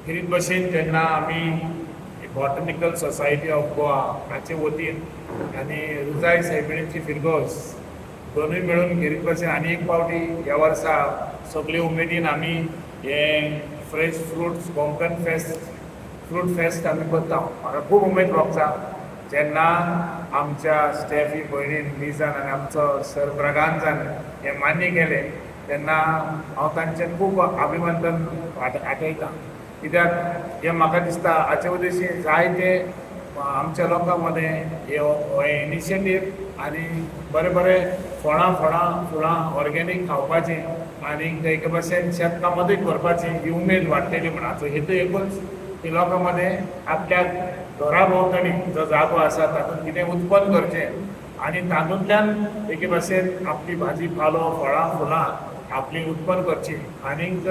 खेरीत भशेन जेन्ना आमी बॉटनिकल सोसायटी ऑफ गोवा हाचे वतीन आनी रुजाय सायबिणीची फिरगोस दोनूय मेळून खेरीत भशेन आनी एक फावटी ह्या वर्सा सगळे उमेदीन आमी हे fresh fruits Konkan fruit fest आमी करता. म्हाका खूब उमेद भोगता जेन्ना आमच्या स्टॅफी भयणीन लिजान आनी आमचो सर ब्रगांजान हें मान्य केलें तेन्ना हांव तांचें खूब अभिनंदन आठयतां. कित्याक हें म्हाका दिसता हाचे उद्देशी जायते आमच्या लोकां मदें हे इनिशिएटीव आनी बरें बरें फळां ऑर्गेनीक खावपाचें आनी एके भशेन शेतकां मदत करपाची ही उमेद वाडटली म्हण हाचो हेतू एकूच की लोकां मदें आपल्याक घरा भोंवतणी जो जागो आसा तातूंत कितें उत्पन्न करचें आनी तातूंतल्यान एके भशेन आपली भाजी पालो फुलां आपली उत्पन्न करची आनीक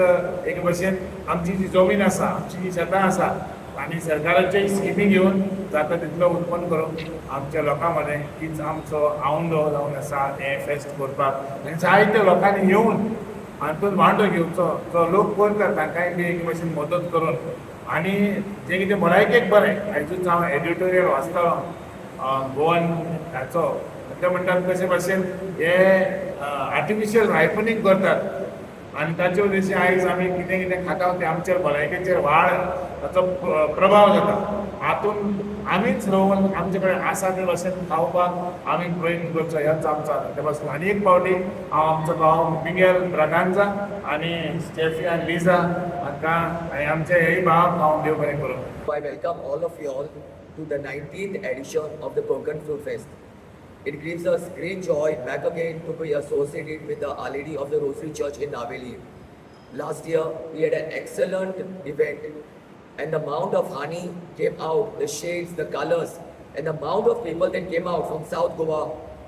एक भशेन आमची जी जमीन आसा आमची जी शेतां आसा आनी सरकाराचे स्किमी घेवन जाता तितलो उत्पन्न करूंक आमच्या लोकां मदें हीच आमचो आवंडो जावन आसा हे फेस्ट करपाक आनी जायत्या लोकांनी येवन हातूंत वांटो घेवचो जो लोक करता तांकांय बी एक भशेन मदत करून आनी जें कितें भलायकेक बरें हाजूच हांव एडिटोरियल वाचतालो गोवन हाचो ते म्हणटात कशे भशेन हे आर्टिफिशियल रायपनींग करतात आनी ताचे उद्देशी आयज आमी कितें कितें खाता तें आमच्या भलायकेचेर वाड ताचो प्रभाव जाता. हातूंत आमीच रोवन आमचे कडेन आसा ते भशेन खावपाक आमी प्रयत्न करचो हेच आमचो ते भशेन आनी एक फावटी हांव आमचो भाव मिगेल ब्रागांजा आनी स्टेफी आनी लिजा हांकां आनी आमच्या हेय भावाक हांव देव बरें करूं. I welcome all of you all to the 19th edition of the Konkan Fruit Fest. It gives us great joy back again to be associated with the Our Lady of the Rosary Church in Naveli. Last year, we had an excellent event and the amount of honey came out, the shades, the colors, and the amount of people that came out from South Goa,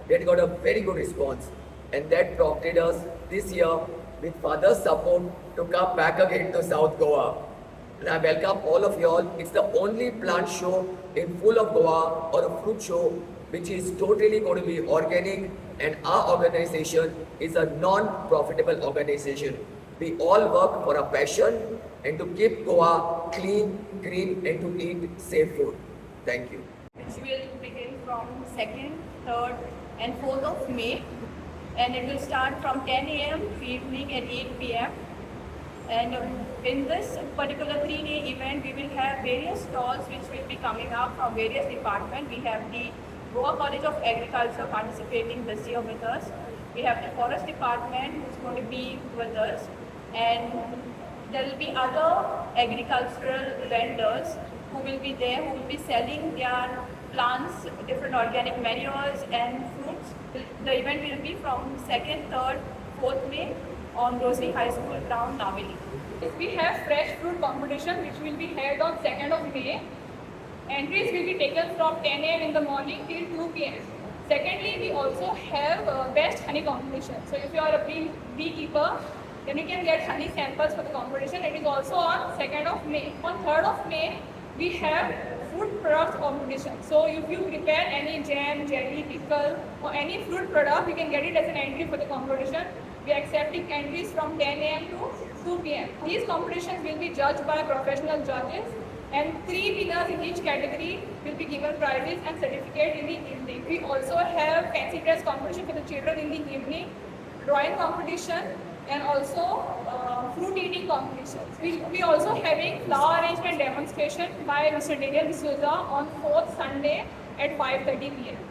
that got a very good response. And that prompted us this year with Father's support to come back again to South Goa. And I welcome all of you all. It's the only plant show in full of Goa or a fruit show which is totally going to be organic, and our organization is a non-profitable organization. We all work for a passion and to keep Goa clean, green and to eat safe food. Thank you. Which will begin from 2nd, 3rd and 4th of May, and it will start from 10 a.m. to evening at 8 p.m. And in this particular 3-day event, we will have various stalls which will be coming up from various departments. We have the Goa College of Agriculture participating this year with us. We have the Forest Department who's going to be with us, and there will be other agricultural vendors who will be there, who will be selling their plants, different organic manures and fruits. The event will be from 2nd, 3rd, 4th May on Rosary High School ground, Naveli. We have fresh fruit competition which will be held on 2nd of May. Entries will be taken from 10 a.m. in the morning till 2 p.m. Secondly, we also have best honey competition. So if you are a beekeeper, then you can get honey samples for the competition. It is also on 2nd of May. On 3rd of May, we have food products competition. So if you prepare any jam, jelly, pickle or any fruit product, you can get it as an entry for the competition. We are accepting entries from 10 a.m. to 2 p.m. These competitions will be judged by professional judges, and 3 winners in each category will be given prizes and certificate in the evening. We also have fancy dress competition for the children in the evening, drawing competition, and also fruit eating competitions. We also having flower arrangement demonstration by Mr. Daniel D'Souza on 4th Sunday at 5:30 p.m.